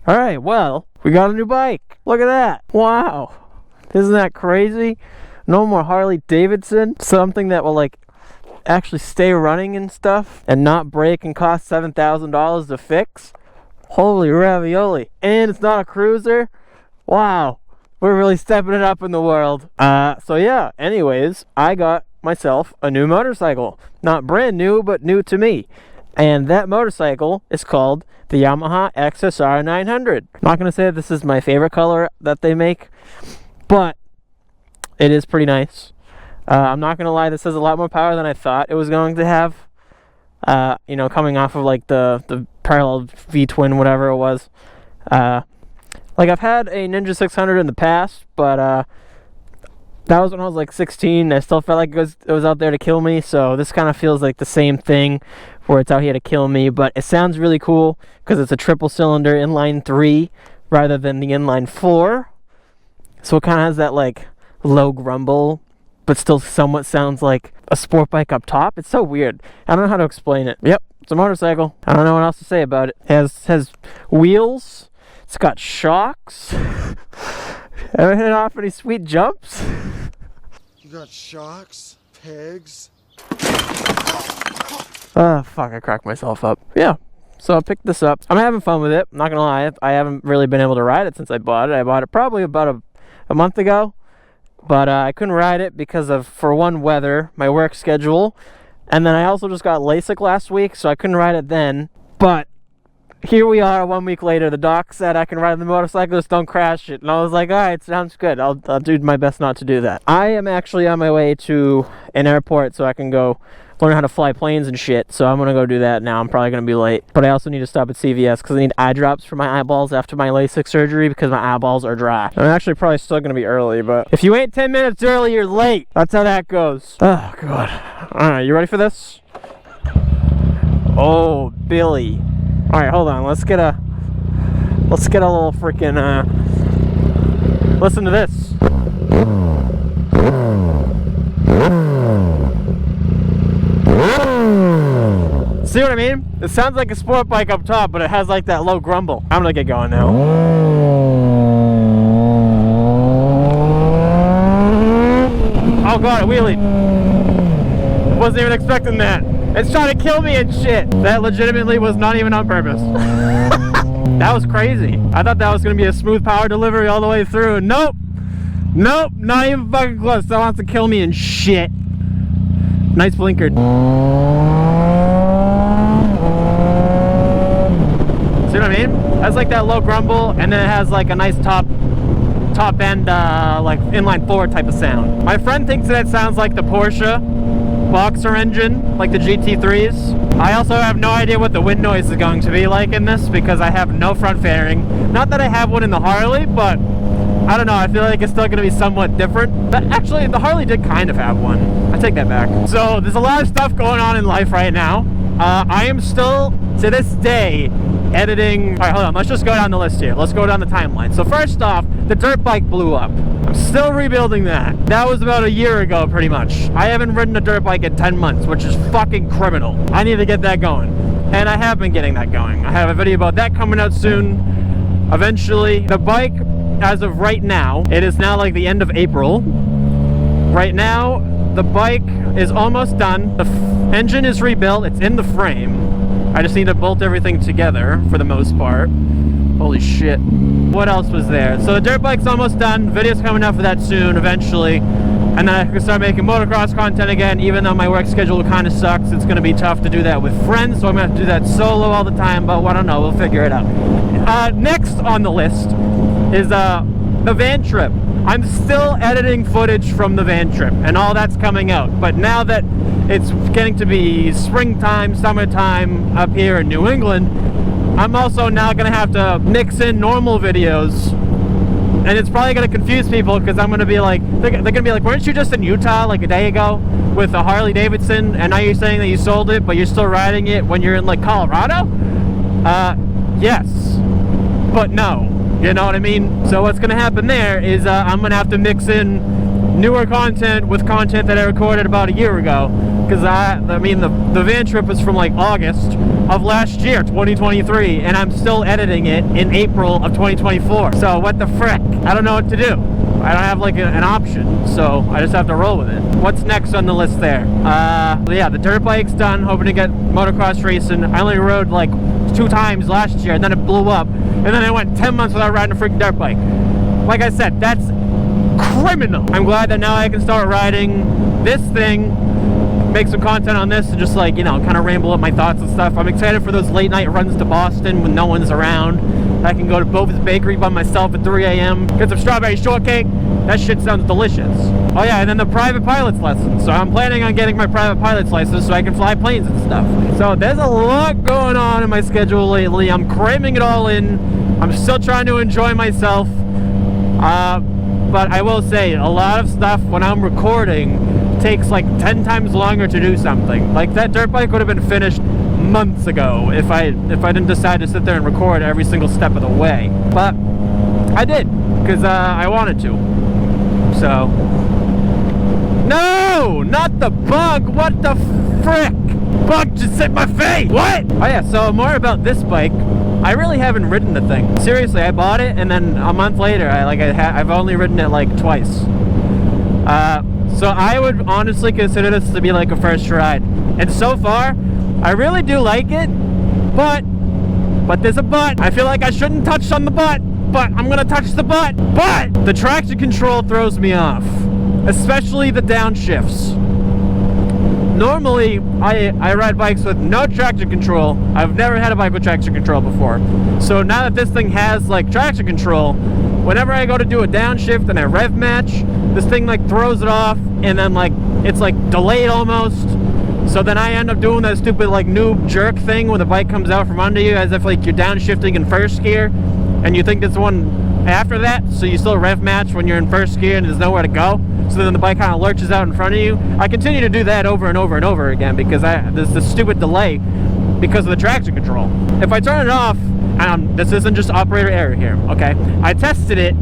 Alright, well, we got a new bike. Look at that. Wow. Isn't that crazy? No more Harley Davidson. Something that will like actually stay running and stuff and not break and cost $7,000 to fix. Holy ravioli. And it's not a cruiser. Wow. We're really stepping it up in the world. So yeah, anyways, I got myself a new motorcycle. Not brand new, but new to me. And that motorcycle is called the Yamaha XSR900. I'm not going to say that this is my favorite color that they make, but it is pretty nice. I'm not going to lie, this has a lot more power than I thought it was going to have. You know, coming off of like the parallel V-twin, whatever it was. Like I've had a Ninja 600 in the past, but that was when I was like 16. I still felt like it was out there to kill me, so this kind of feels like the same thing where it's out here to kill me, but it sounds really cool because it's a triple cylinder inline 3 rather than the inline 4. So it kind of has that like low grumble, but still somewhat sounds like a sport bike up top. It's so weird. I don't know how to explain it. Yep, it's a motorcycle. I don't know what else to say about it. It has wheels. It's got shocks. Ever hit off any sweet jumps? You got shocks, pegs. Oh, fuck, I cracked myself up. Yeah, so I picked this up. I'm having fun with it. I'm not gonna lie, I haven't really been able to ride it since I bought it. I bought it probably about a month ago, but I couldn't ride it because of, for one, weather, my work schedule, and then I also just got LASIK last week, so I couldn't ride it then. But here we are 1 week later. The doc said I can ride the motorcycle, just don't crash it. And I was like, alright, sounds good. I'll do my best not to do that. I am actually on my way to an airport so I can go learn how to fly planes and shit. So I'm going to go do that now. I'm probably going to be late. But I also need to stop at CVS because I need eye drops for my eyeballs after my LASIK surgery because my eyeballs are dry. I'm actually probably still going to be early, but if you ain't 10 minutes early, you're late. That's how that goes. Oh, God. Alright, you ready for this? Oh, Billy. Alright, hold on. Let's get a little freaking listen to this. See what I mean? It sounds like a sport bike up top, but it has like that low grumble. I'm gonna get going now. Oh god, it wheelied. Wasn't even expecting that. It's trying to kill me and shit. That legitimately was not even on purpose. That was crazy. I thought that was going to be a smooth power delivery all the way through. Nope. Nope. Not even fucking close. That wants to kill me and shit. Nice blinker. See what I mean? Has like that low grumble, and then it has like a nice top end like inline 4 type of sound. My friend thinks that sounds like the Porsche boxer engine, like the GT3s. I also have no idea what the wind noise is going to be like in this because I have no front fairing. Not that I have one in the Harley, but I don't know, I feel like it's still going to be somewhat different. But actually, the Harley did kind of have one. I take that back. So there's a lot of stuff going on in life right now. I am still, to this day, editing. Alright, hold on, let's just go down the list here. Let's go down the timeline. So first off, the dirt bike blew up. I'm still rebuilding that. That was about a year ago, pretty much. I haven't ridden a dirt bike in 10 months, which is fucking criminal. I need to get that going. And I have been getting that going. I have a video about that coming out soon. Eventually. The bike, as of right now, it is now like the end of April. Right now, the bike is almost done. The engine is rebuilt. It's in the frame. I just need to bolt everything together for the most part. Holy shit. What else was there? So the dirt bike's almost done. Video's coming out for that soon, eventually. And then I can start making motocross content again, even though my work schedule kind of sucks. It's going to be tough to do that with friends, so I'm going to have to do that solo all the time, but I don't know, we'll figure it out. Next on the list is the van trip. I'm still editing footage from the van trip, and all that's coming out. But now that it's getting to be springtime, summertime up here in New England, I'm also now going to have to mix in normal videos. And it's probably going to confuse people because I'm going to be like, they're going to be like, weren't you just in Utah like a day ago with a Harley Davidson, and now you're saying that you sold it, but you're still riding it when you're in like Colorado? Yes, but no. You know what I mean? So what's going to happen there is I'm going to have to mix in newer content with content that I recorded about a year ago. because I mean the van trip was from like August of last year, 2023, and I'm still editing it in April of 2024. So what the frick? I don't know what to do. I don't have like an option, so I just have to roll with it. What's next on the list there? Yeah, the dirt bike's done. Hoping to get motocross racing. I only rode like 2 times last year, and then it blew up, and then I went 10 months without riding a freaking dirt bike. Like I said, that's criminal. I'm glad that now I can start riding this thing, make some content on this, and just like, you know, kind of ramble up my thoughts and stuff. I'm excited for those late night runs to Boston when no one's around. I can go to Bova's Bakery by myself at 3 a.m. Get some strawberry shortcake. That shit sounds delicious. Oh yeah, and then the private pilot's lesson. So I'm planning on getting my private pilot's license so I can fly planes and stuff. So there's a lot going on in my schedule lately. I'm cramming it all in. I'm still trying to enjoy myself. But I will say, a lot of stuff when I'm recording takes like 10 times longer to do something. Like that dirt bike would have been finished months ago if I didn't decide to sit there and record every single step of the way. But I did, because I wanted to. So no, not the bug. What the frick? Bug just hit my face. What? Oh yeah, so more about this bike. I really haven't ridden the thing. Seriously, I bought it and then a month later I've only ridden it like twice. So I would honestly consider this to be like a first ride. And so far, I really do like it, but there's a but. I feel like I shouldn't touch on the but I'm gonna touch the but the traction control throws me off, especially the downshifts. Normally, I ride bikes with no traction control. I've never had a bike with traction control before. So now that this thing has like traction control, whenever I go to do a downshift and I rev match, this thing like throws it off, and then like it's like delayed almost. So then I end up doing that stupid like noob jerk thing when the bike comes out from under you as if like you're downshifting in first gear and you think there's one after that, so you still rev match when you're in first gear and there's nowhere to go. So then the bike kind of lurches out in front of you. I continue to do that over and over and over again because there's this stupid delay because of the traction control. If I turn it off, this isn't just operator error here, okay? I tested it.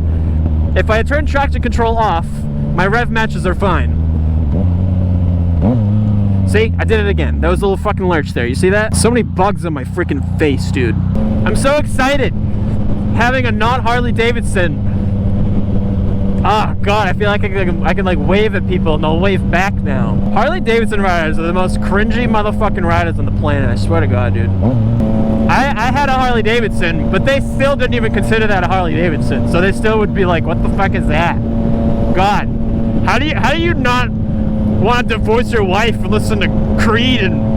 If I turn traction control off, my rev matches are fine. See, I did it again. That was a little fucking lurch there. You see that? So many bugs on my freaking face, dude. I'm so excited. Having a not Harley Davidson. Oh god, I feel like I can like wave at people and they'll wave back now. Harley Davidson riders are the most cringy motherfucking riders on the planet. I swear to god, dude. I had a Harley Davidson, but they still didn't even consider that a Harley Davidson. So they still would be like, what the fuck is that? God, how do you not want to divorce your wife and listen to Creed and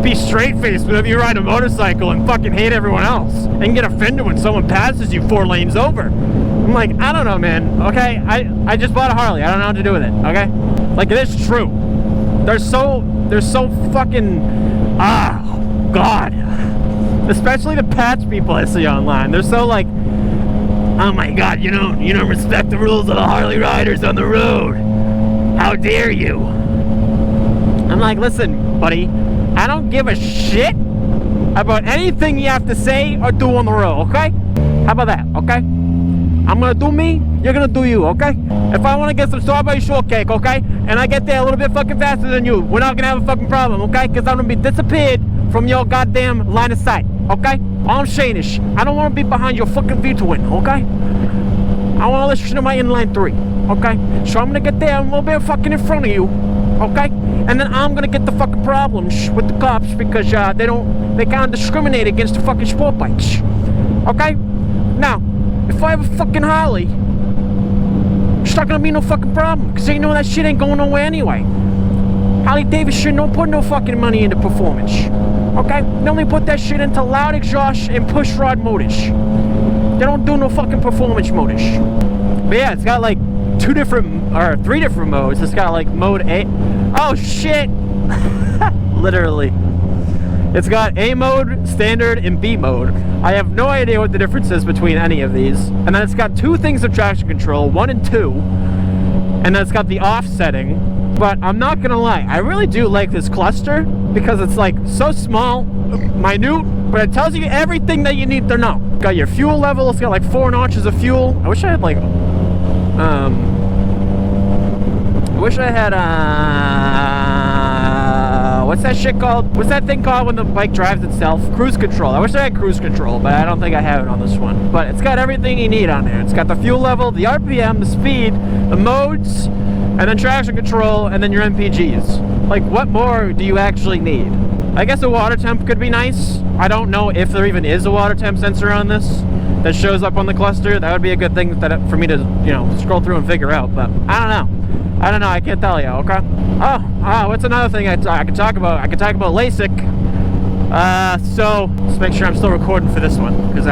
be straight-faced whenever you ride a motorcycle and fucking hate everyone else and get offended when someone passes you 4 lanes over? I'm like, I don't know, man. Okay, I just bought a Harley. I don't know what to do with it. Okay, like it is true. They're so fucking god. Especially the patch people I see online. They're so like, oh my god, you don't respect the rules of the Harley riders on the road. How dare you? I'm like, listen, buddy, I don't give a shit about anything you have to say or do on the road, okay? How about that, okay? I'm gonna do me, you're gonna do you, okay? If I wanna get some strawberry shortcake, okay, and I get there a little bit fucking faster than you, we're not gonna have a fucking problem, okay? Because I'm gonna be disappeared from your goddamn line of sight, okay? All I'm saying is, I don't wanna be behind your fucking V-twin, okay? I wanna listen to my inline 3, okay? So I'm gonna get there a little bit fucking in front of you, okay? And then I'm gonna get the fucking problems with the cops because they can't discriminate against the fucking sport bikes, okay? Now, if I have a fucking Harley, it's not gonna be no fucking problem because they know that shit ain't going nowhere anyway. Harley Davidson don't put no fucking money into performance, okay? They only put that shit into loud exhaust and push rod motors. They don't do no fucking performance motors. But yeah, it's got like 3 different modes. It's got like mode A. Oh shit! Literally. It's got A mode, standard, and B mode. I have no idea what the difference is between any of these. And then it's got 2 things of traction control, 1 and 2. And then it's got the offsetting. But I'm not gonna lie, I really do like this cluster because it's like so small, minute, but it tells you everything that you need to know. It's got your fuel level, it's got like 4 notches of fuel. I wish I had like, what's that shit called? What's that thing called when the bike drives itself? Cruise control. I wish I had cruise control, but I don't think I have it on this one. But it's got everything you need on there. It's got the fuel level, the RPM, the speed, the modes, and then traction control, and then your MPGs. Like, what more do you actually need? I guess a water temp could be nice. I don't know if there even is a water temp sensor on this that shows up on the cluster. That would be a good thing for me to, you know, scroll through and figure out, but I don't know. I can't tell you, okay? Oh, what's another thing I can talk about? I can talk about LASIK. So, let's make sure I'm still recording for this one, because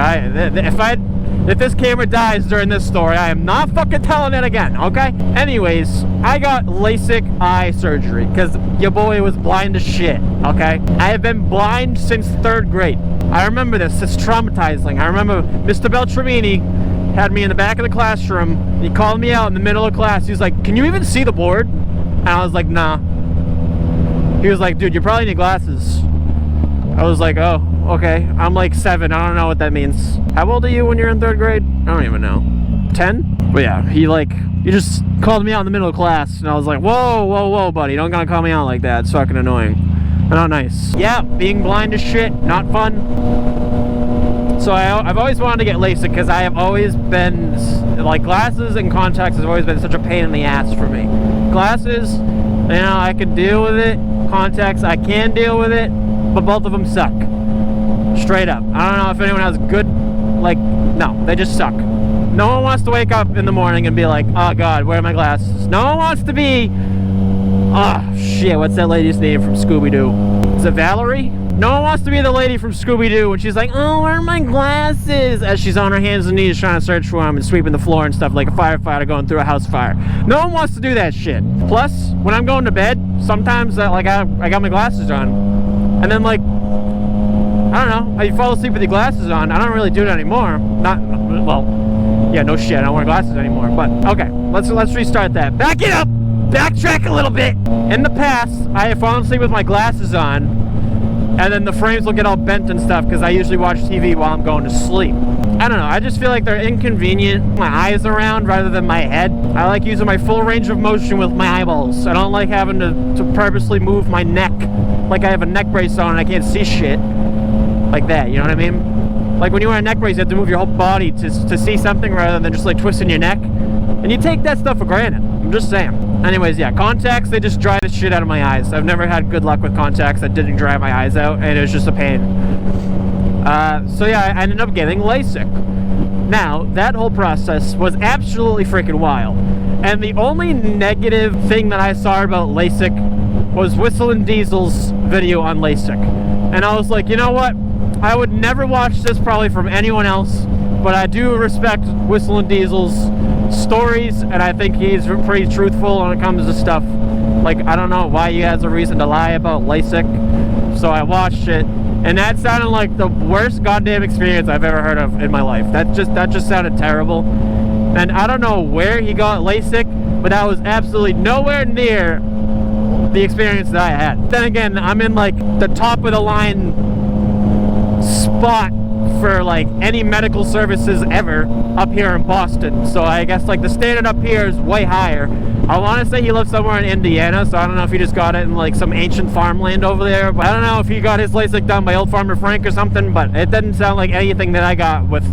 if this camera dies during this story, I am not fucking telling it again, okay? Anyways, I got LASIK eye surgery, because your boy was blind as shit, okay? I have been blind since 3rd grade. I remember this. It's traumatizing. I remember Mr. Beltramini had me in the back of the classroom. He called me out in the middle of class. He was like, "Can you even see the board?" And I was like, "Nah." He was like, "Dude, you probably need glasses." I was like, "Oh, okay." I'm like 7. I don't know what that means. How old are you when you're in 3rd grade? I don't even know. 10? But yeah, he just called me out in the middle of class. And I was like, whoa, buddy. Don't gonna call me out like that. It's fucking annoying. Not nice. Yeah, being blind as shit. Not fun. So I've always wanted to get LASIK because I have always been, like, glasses and contacts has always been such a pain in the ass for me. Glasses, you know, I can deal with it. Contacts, I can deal with it, but both of them suck. Straight up. I don't know if anyone has good, like, no, they just suck. No one wants to wake up in the morning and be like, "Oh God, where are my glasses?" No one wants to be, oh shit, what's that lady's name from Scooby-Doo? Is it Valerie? No one wants to be the lady from Scooby-Doo when she's like, "Oh, where are my glasses?" as she's on her hands and knees trying to search for them and sweeping the floor and stuff like a firefighter going through a house fire. No one wants to do that shit. Plus, when I'm going to bed, sometimes I got my glasses on. And then, like, I don't know, you fall asleep with your glasses on. I don't really do it anymore. Well, yeah, no shit, I don't wear glasses anymore. But, okay, let's restart that. Back it up! Backtrack a little bit! In the past, I have fallen asleep with my glasses on, and then the frames will get all bent and stuff because I usually watch TV while I'm going to sleep. I don't know, I just feel like they're inconvenient. My eyes around rather than my head. I like using my full range of motion with my eyeballs. I don't like having to purposely move my neck like I have a neck brace on and I can't see shit. Like that, you know what I mean? Like when you wear a neck brace, you have to move your whole body to see something rather than just like twisting your neck. And you take that stuff for granted. I'm just saying. Anyways, yeah, contacts, they just dry the shit out of my eyes. I've never had good luck with contacts that didn't dry my eyes out, and it was just a pain. So yeah, I ended up getting LASIK. Now, that whole process was absolutely freaking wild. And the only negative thing that I saw about LASIK was Whistlin Diesel's video on LASIK. And I was like, you know what? I would never watch this probably from anyone else, but I do respect Whistlin Diesel's stories, and I think he's pretty truthful when it comes to stuff. Like, I don't know why he has a reason to lie about LASIK, so I watched it, and that sounded like the worst goddamn experience I've ever heard of in my life. That just sounded terrible, and I don't know where he got LASIK, but that was absolutely nowhere near the experience that I had. Then again, I'm in like the top of the line spot for like any medical services ever up here in Boston, so I guess like the standard up here is way higher. I want to say he lives somewhere in Indiana, so I don't know if he just got it in like some ancient farmland over there, but I don't know if he got his LASIK done by old farmer Frank or something, but it didn't sound like anything that I got with,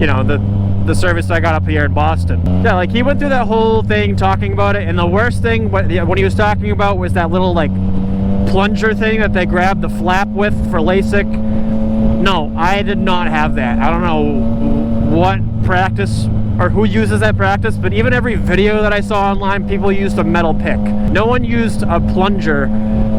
you know, the service I got up here in Boston. Yeah, like he went through that whole thing talking about it, and the worst thing what he was talking about was that little like plunger thing that they grabbed the flap with for LASIK. No, I did not have that. I don't know what practice or who uses that practice, but even every video that I saw online, people used a metal pick. No one used a plunger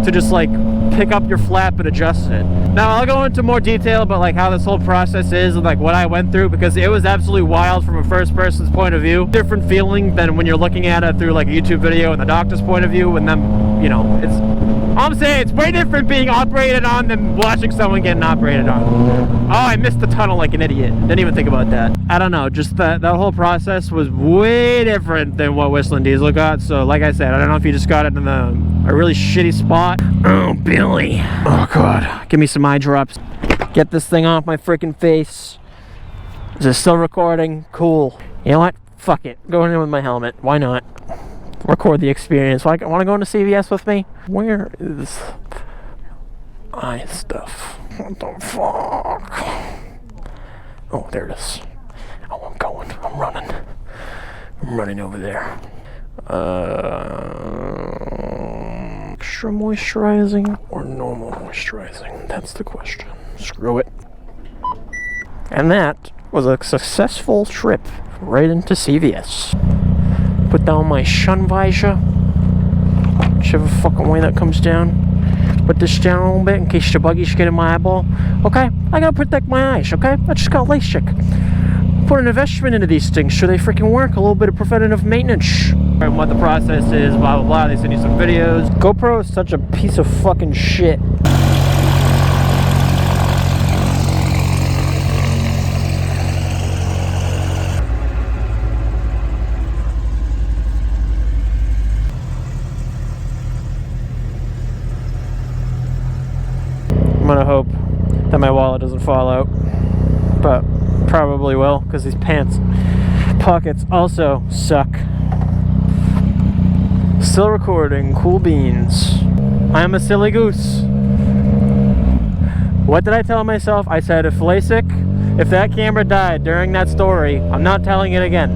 to just like pick up your flap and adjust it. Now I'll go into more detail about like how this whole process is and like what I went through, because it was absolutely wild from a first person's point of view. Different feeling than when you're looking at it through like a YouTube video and the doctor's point of view, and then, you know, it's, I'm saying it's way different being operated on than watching someone getting operated on. Oh, I missed the tunnel like an idiot. Didn't even think about that. I don't know, just that whole process was way different than what Whistlin Diesel got. So like I said, I don't know if you just got it in a really shitty spot. Oh, Billy. Oh, God. Give me some eye drops. Get this thing off my freaking face. Is it still recording? Cool. You know what? Fuck it. Going in with my helmet. Why not? Record the experience. Want to go into CVS with me? Where is eye stuff. What the fuck? Oh, there it is. Oh, I'm going. I'm running. I'm running over there. Extra moisturizing or normal moisturizing? That's the question. Screw it. And that was a successful trip right into CVS. Put down my sun visor, whichever fucking way that comes down. Put this down a little bit in case the buggies get in my eyeball. Okay, I gotta protect my eyes, okay? I just got LASIK. Put an investment into these things so they freaking work. A little bit of preventative maintenance. And what the process is, blah, blah, blah. They send you some videos. GoPro is such a piece of fucking shit. I'm gonna hope that my wallet doesn't fall out, but probably will, because these pants pockets also suck. Still recording, cool beans. I am a silly goose. What did I tell myself? I said if that camera died during that story, I'm not telling it again.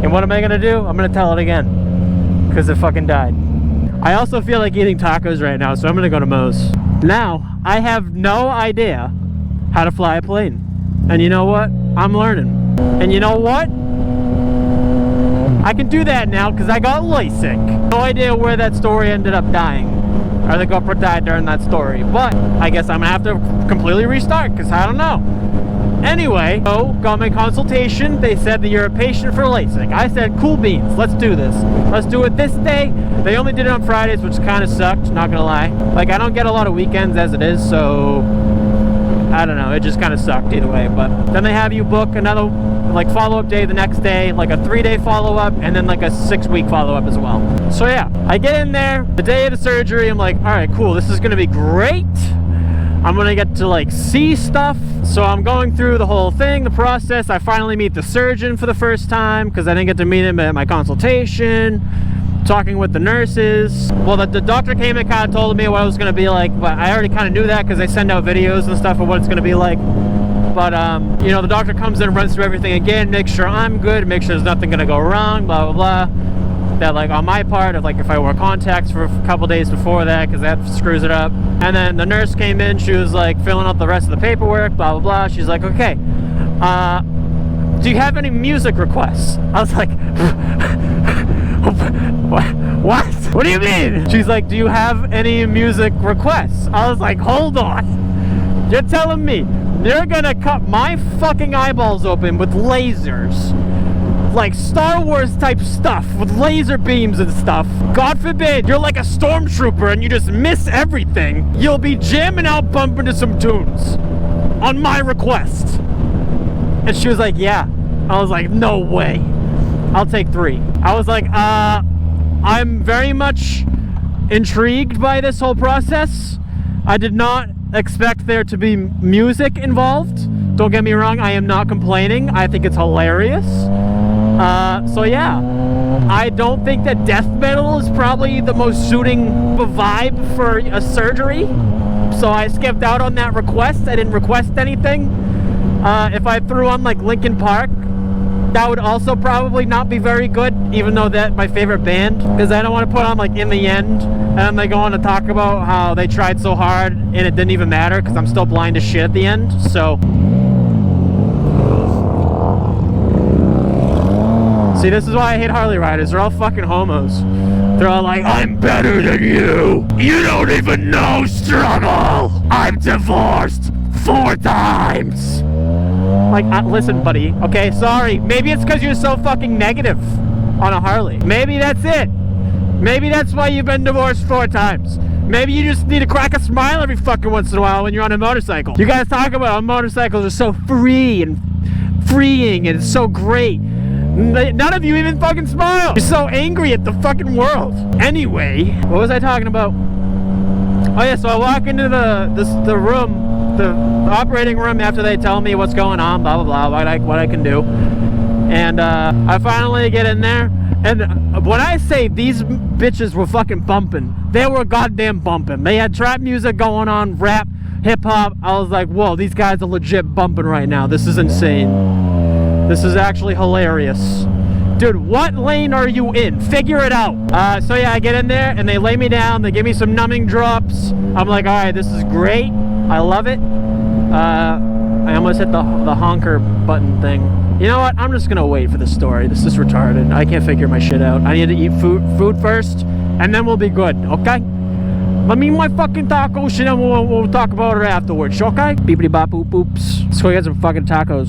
And what am I gonna do? I'm gonna tell it again, because it fucking died. I also feel like eating tacos right now, so I'm gonna go to Moe's. Now, I have no idea how to fly a plane. And you know what? I'm learning. And you know what? I can do that now because I got LASIK. No idea where that story ended up dying. Or the GoPro died during that story. But I guess I'm gonna have to completely restart because I don't know. Anyway, so got my consultation. They said that you're a patient for LASIK. I said, cool beans, let's do this. Let's do it this day. They only did it on Fridays, which kind of sucked, not gonna lie. Like, I don't get a lot of weekends as it is, so I don't know, it just kind of sucked either way. But then they have you book another like follow-up day the next day, like a 3-day follow-up, and then like a 6-week follow-up as well. So yeah, I get in there the day of the surgery. I'm like, all right, cool, this is gonna be great. I'm gonna get to like see stuff. So I'm going through the whole thing, the process. I finally meet the surgeon for the first time because I didn't get to meet him at my consultation. Talking with the nurses. Well, the doctor came and kind of told me what it was going to be like, but I already kind of knew that because they send out videos and stuff of what it's going to be like. But, you know, the doctor comes in and runs through everything again, makes sure I'm good, makes sure there's nothing going to go wrong, blah, blah, blah. That, like, on my part, of, like, if I wore contacts for a couple days before that, because that screws it up. And then the nurse came in, she was, like, filling out the rest of the paperwork, blah, blah, blah. She's like, okay, do you have any music requests? I was like, what? What do you mean? She's like, do you have any music requests? I was like, hold on. You're telling me they're gonna cut my fucking eyeballs open with lasers? Like Star Wars type stuff with laser beams and stuff. God forbid you're like a stormtrooper and you just miss everything. You'll be jamming out bumping to some tunes on my request. And she was like, yeah. I was like, no way. I'll take 3. I was like, I'm very much intrigued by this whole process. I did not expect there to be music involved. Don't get me wrong, I am not complaining. I think it's hilarious. So yeah, I don't think that death metal is probably the most suiting vibe for a surgery. So I skipped out on that request. I didn't request anything. If I threw on like Linkin Park, that would also probably not be very good, even though that's my favorite band, because I don't want to put on like In the End and then they go on to talk about how they tried so hard and it didn't even matter because I'm still blind as shit at the end. So see, this is why I hate Harley riders. They're all fucking homos. They're all like, I'm better than you. You don't even know struggle. I'm divorced 4 times. Like, listen, buddy, okay, sorry. Maybe it's because you're so fucking negative on a Harley. Maybe that's it. Maybe that's why you've been divorced 4 times. Maybe you just need to crack a smile every fucking once in a while when you're on a motorcycle. You guys talk about how motorcycles are so free and freeing and it's so great. None of you even fucking smile. You're so angry at the fucking world. Anyway, what was I talking about? Oh yeah, so I walk into the room, the operating room after they tell me what's going on, blah blah blah, what I can do, and I finally get in there. And when I say these bitches were fucking bumping, they were goddamn bumping. They had trap music going on, rap. hip-hop. I was like, whoa, these guys are legit bumping right now. This is insane. This is actually hilarious. Dude, what lane are you in? Figure it out. So yeah, I get in there and they lay me down. They give me some numbing drops. I'm like, all right, this is great. I love it. I almost hit the honker button thing. You know what? I'm just gonna wait for the story. This is retarded. I can't figure my shit out. I need to eat food first, and then we'll be good, okay? Let me eat my fucking taco shit, and we'll talk about it afterwards, okay? Beepity bop boop boops. Let's go get some fucking tacos.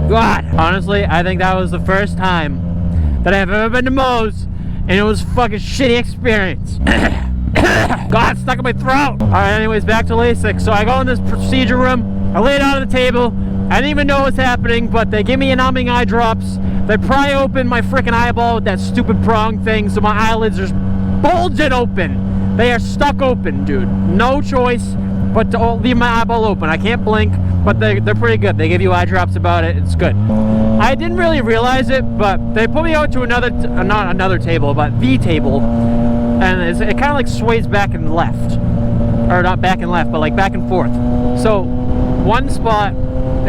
God, honestly, I think that was the first time that I've ever been to Moe's, and it was a fucking shitty experience. God, stuck in my throat. Alright, anyways, back to LASIK. So I go in this procedure room, I lay down on the table, I didn't even know what's happening, but they give me a numbing eye drops. They pry open my freaking eyeball with that stupid prong thing, so my eyelids are bulging open. They are stuck open, dude. No choice but to leave my eyeball open. I can't blink, but they're pretty good. They give you eye drops about it. It's good. I didn't really realize it, but they put me out to another, not another table, but the table, and it kind of like sways back and left, or not back and left, but like back and forth. So one spot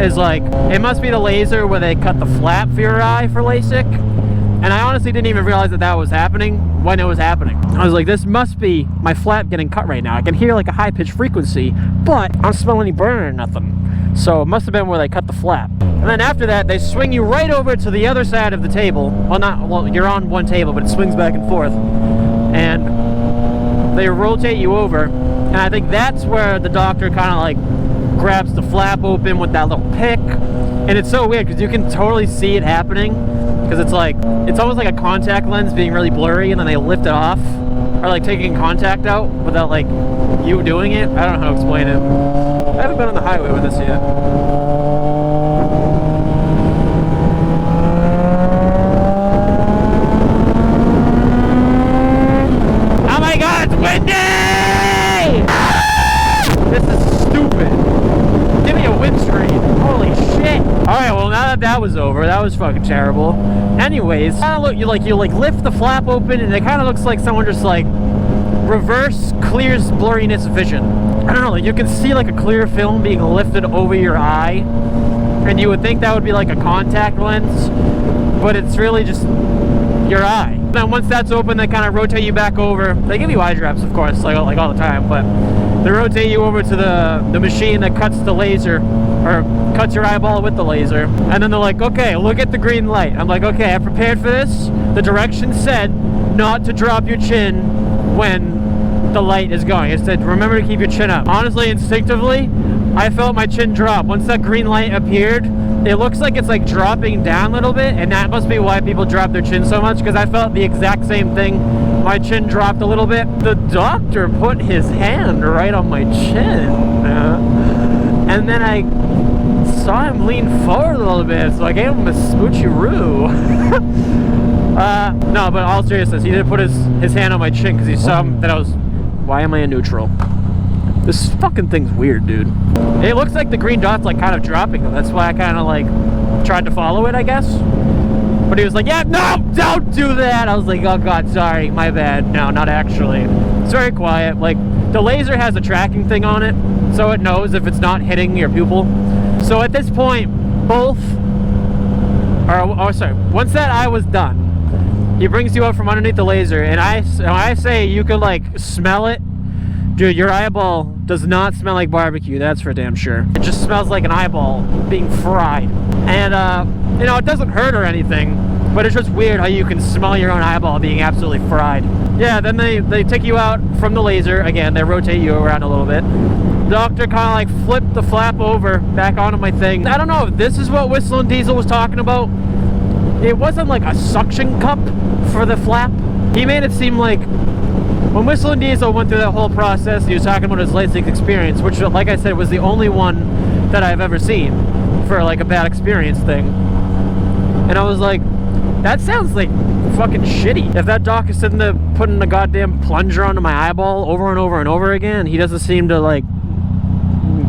is like, it must be the laser where they cut the flap for your eye for LASIK, and I honestly didn't even realize that was happening when it was happening. I was like, this must be my flap getting cut right now. I can hear like a high-pitched frequency, but I don't smell any burn or nothing. So it must have been where they cut the flap. And then after that, they swing you right over to the other side of the table. Well, you're on one table, but it swings back and forth. And they rotate you over. And I think that's where the doctor kind of like grabs the flap open with that little pick. And it's so weird because you can totally see it happening. Because it's like, it's almost like a contact lens being really blurry, and then they lift it off. Or like taking contact out without like you doing it. I don't know how to explain it. I haven't been on the highway with this yet. Oh my god, it's windy! This is stupid. Give me a windscreen. Holy shit. Alright, well now that was over, that was fucking terrible. Anyways, you lift the flap open, and it kind of looks like someone just like reverse clears blurriness vision. I don't know, you can see like a clear film being lifted over your eye, and you would think that would be like a contact lens, but it's really just your eye. Then once that's open, they kind of rotate you back over. They give you eye drops, of course, like all the time, but they rotate you over to the machine that cuts the laser, or cuts your eyeball with the laser, and then they're like, okay, look at the green light. I'm like, okay, I'm prepared for this. The directions said not to drop your chin when the light is going. It said, remember to keep your chin up. Honestly, instinctively, I felt my chin drop. Once that green light appeared, it looks like it's like dropping down a little bit, and that must be why people drop their chin so much, because I felt the exact same thing. My chin dropped a little bit. The doctor put his hand right on my chin, and then I saw him lean forward a little bit, so I gave him a smoochy-roo. No, but all seriousness, he did put his hand on my chin because he saw that I was... Why am I in neutral? This fucking thing's weird, dude. It looks like the green dot's like kind of dropping, though. That's why I kind of like tried to follow it, I guess. But he was like, yeah, no, don't do that. I was like, oh god, sorry, my bad. No, not actually. It's very quiet. Like, the laser has a tracking thing on it, so it knows if it's not hitting your pupil. So at this point, once that eye was done, he brings you up from underneath the laser, and I say you could like smell it. Dude, your eyeball does not smell like barbecue, that's for damn sure. It just smells like an eyeball being fried. And you know, it doesn't hurt or anything, but it's just weird how you can smell your own eyeball being absolutely fried. Yeah, then they take you out from the laser. Again, they rotate you around a little bit. The doctor kind of like flipped the flap over back onto my thing. I don't know if this is what Whistlin Diesel was talking about. It wasn't like a suction cup for the flap. He made it seem like when Whistlin Diesel went through that whole process, he was talking about his LASIK experience, which, like I said, was the only one that I've ever seen for like a bad experience thing. And I was like, that sounds like fucking shitty. If that doc is sitting there putting a goddamn plunger onto my eyeball over and over and over again, he doesn't seem to like,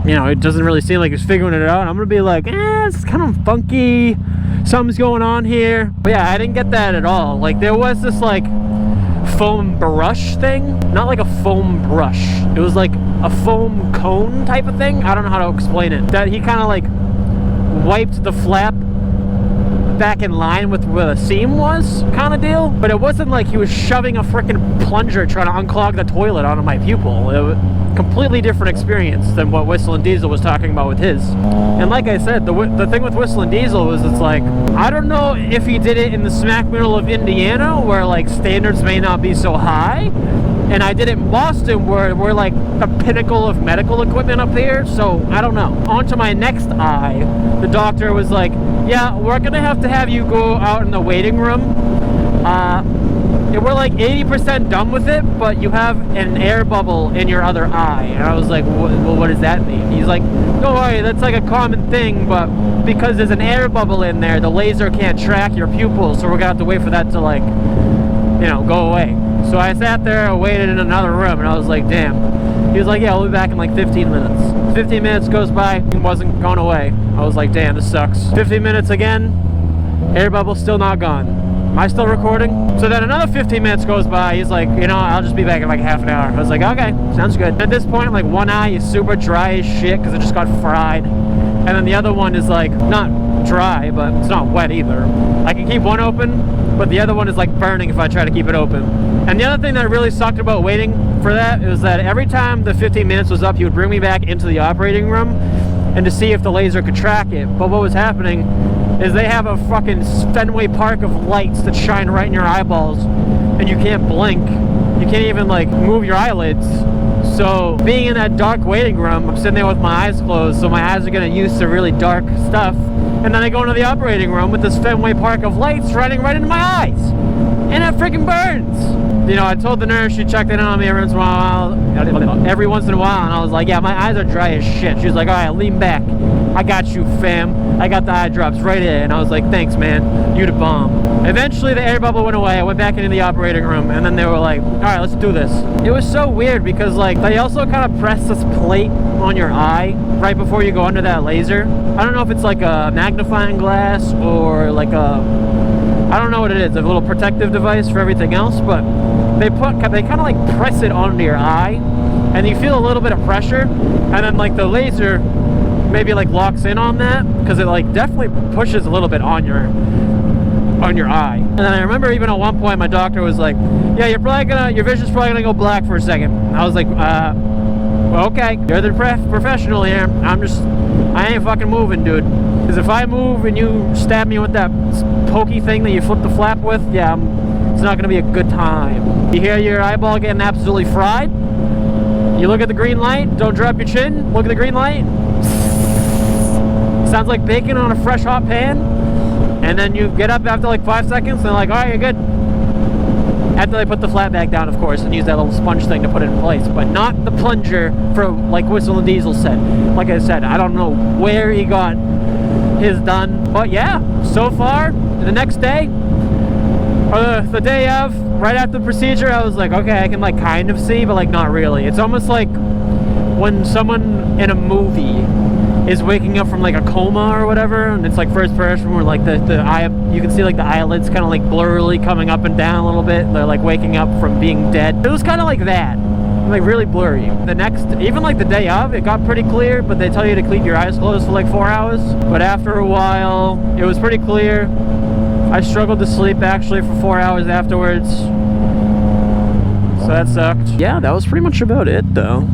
you know, it doesn't really seem like he's figuring it out. I'm gonna be like, it's kind of funky. Something's going on here. But yeah, I didn't get that at all. Like, there was this like foam brush thing. Not like a foam brush. It was like a foam cone type of thing. I don't know how to explain it. That he kind of like wiped the flap back in line with where the seam was, kind of deal. But it wasn't like he was shoving a freaking plunger trying to unclog the toilet onto my pupil. It was a completely different experience than what Whistlin Diesel was talking about with his. And like I said, the thing with Whistlin Diesel was, it's like, I don't know if he did it in the smack middle of Indiana where like standards may not be so high, and I did it in Boston where we're like the pinnacle of medical equipment up here, so I don't know. On to my next eye, the doctor was like, yeah, we're gonna have you go out in the waiting room. We're like 80% done with it, but you have an air bubble in your other eye. And I was like, well, what does that mean? He's like, don't worry, that's like a common thing, but because there's an air bubble in there, the laser can't track your pupils, so we're gonna have to wait for that to like, you know, go away. So I sat there, waited in another room, and I was like, damn. He was like, yeah, we'll be back in like 15 minutes. 15 minutes goes by, it wasn't going away. I was like, damn, this sucks. 15 minutes again, air bubble still not gone. Am I still recording? So then another 15 minutes goes by. He's like, you know, I'll just be back in like half an hour. I was like, okay, sounds good. At this point, like one eye is super dry as shit because it just got fried. And then the other one is like, not dry, but it's not wet either. I can keep one open, but the other one is like burning if I try to keep it open. And the other thing that really sucked about waiting for that is that every time the 15 minutes was up, he would bring me back into the operating room and to see if the laser could track it. But what was happening is they have a fucking Fenway Park of lights that shine right in your eyeballs, and you can't blink. You can't even like move your eyelids. So being in that dark waiting room, I'm sitting there with my eyes closed, so my eyes are getting used to really dark stuff. And then I go into the operating room with this Fenway Park of lights shining right into my eyes, and it freaking burns. You know, I told the nurse, she checked in on me every once in a while, and I was like, yeah, my eyes are dry as shit. She was like, all right, lean back. I got you, fam. I got the eye drops right here. And I was like, thanks, man. You the bomb. Eventually, the air bubble went away. I went back into the operating room, and then they were like, all right, let's do this. It was so weird because, like, they also kind of press this plate on your eye right before you go under that laser. I don't know if it's like a magnifying glass or like I don't know what it is, a little protective device for everything else, but they kind of like press it onto your eye, and you feel a little bit of pressure, and then like the laser maybe like locks in on that, because it like definitely pushes a little bit on your eye. And then I remember even at one point my doctor was like, yeah, your vision's probably gonna go black for a second. I was like, well, okay, you're the professional here. I ain't fucking moving, dude. Because if I move and you stab me with that pokey thing that you flip the flap with, yeah, it's not gonna be a good time. You hear your eyeball getting absolutely fried? You look at the green light, don't drop your chin, look at the green light. Sounds like bacon on a fresh hot pan. And then you get up after like 5 seconds and they're like, all right, you're good. After they put the flat back down, of course, and use that little sponge thing to put it in place, but not the plunger for like Whistlin Diesel said. Like I said, I don't know where he got his done, but yeah, so far, the next day, or the day of, right after the procedure, I was like, okay, I can like kind of see, but like not really. It's almost like when someone in a movie is waking up from like a coma or whatever, and it's like first person where like the eye, you can see like the eyelids kind of like blurrily coming up and down a little bit. They're like waking up from being dead. It was kind of like that, like really blurry. The next, even like the day of, it got pretty clear, but they tell you to keep your eyes closed for like 4 hours. But after a while, it was pretty clear. I struggled to sleep actually for 4 hours afterwards, so that sucked. Yeah, that was pretty much about it though.